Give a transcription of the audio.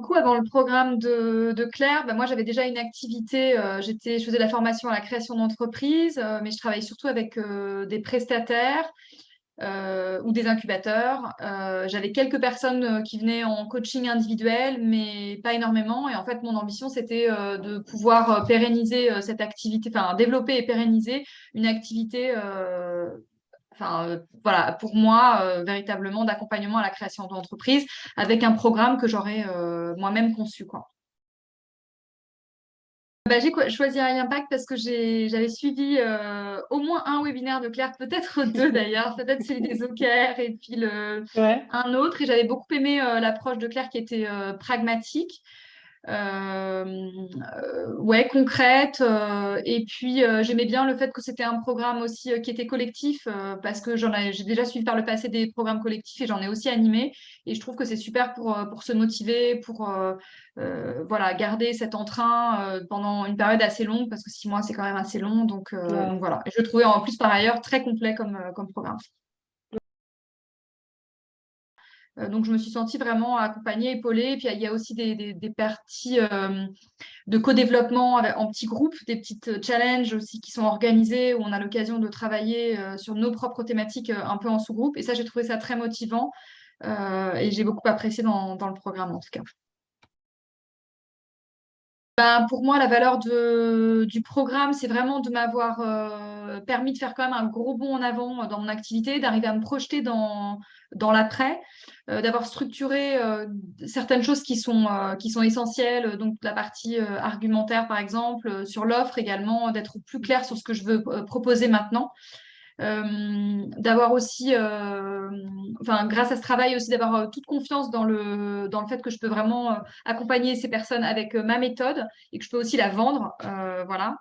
coup, avant le programme de Claire, moi, j'avais déjà une activité. Je faisais de la formation à la création d'entreprise, mais je travaillais surtout avec des prestataires ou des incubateurs. J'avais quelques personnes qui venaient en coaching individuel, mais pas énormément. Et en fait, mon ambition, c'était de pouvoir pérenniser cette activité, enfin, développer et pérenniser une activité. Voilà, pour moi, véritablement d'accompagnement à la création d'entreprise avec un programme que j'aurais moi-même conçu, quoi. J'ai choisi Impact parce que j'avais suivi au moins un webinaire de Claire, peut-être deux d'ailleurs, peut-être celui des OKR et puis Ouais. un autre. Et j'avais beaucoup aimé l'approche de Claire qui était pragmatique. euh, ouais, concrète. Et puis, j'aimais bien le fait que c'était un programme aussi qui était collectif parce que j'ai déjà suivi par le passé des programmes collectifs et j'en ai aussi animé. Et je trouve que c'est super pour se motiver, pour voilà, garder cet entrain pendant une période assez longue parce que 6 mois, c'est quand même assez long. Donc Ouais. voilà. Et je le trouvais en plus par ailleurs très complet comme programme. Donc, je me suis sentie vraiment accompagnée, épaulée. Et puis, il y a aussi des parties de co-développement en petits groupes, des petites challenges aussi qui sont organisés où on a l'occasion de travailler sur nos propres thématiques un peu en sous-groupe. Et ça, j'ai trouvé ça très motivant et j'ai beaucoup apprécié dans le programme en tout cas. Pour moi, la valeur du programme, c'est vraiment de m'avoir permis de faire quand même un gros bond en avant dans mon activité, d'arriver à me projeter dans l'après, d'avoir structuré certaines choses qui sont essentielles, donc la partie argumentaire par exemple, sur l'offre également, d'être plus clair sur ce que je veux proposer maintenant. D'avoir aussi, grâce à ce travail aussi, d'avoir toute confiance dans le fait que je peux vraiment accompagner ces personnes avec ma méthode et que je peux aussi la vendre. Voilà.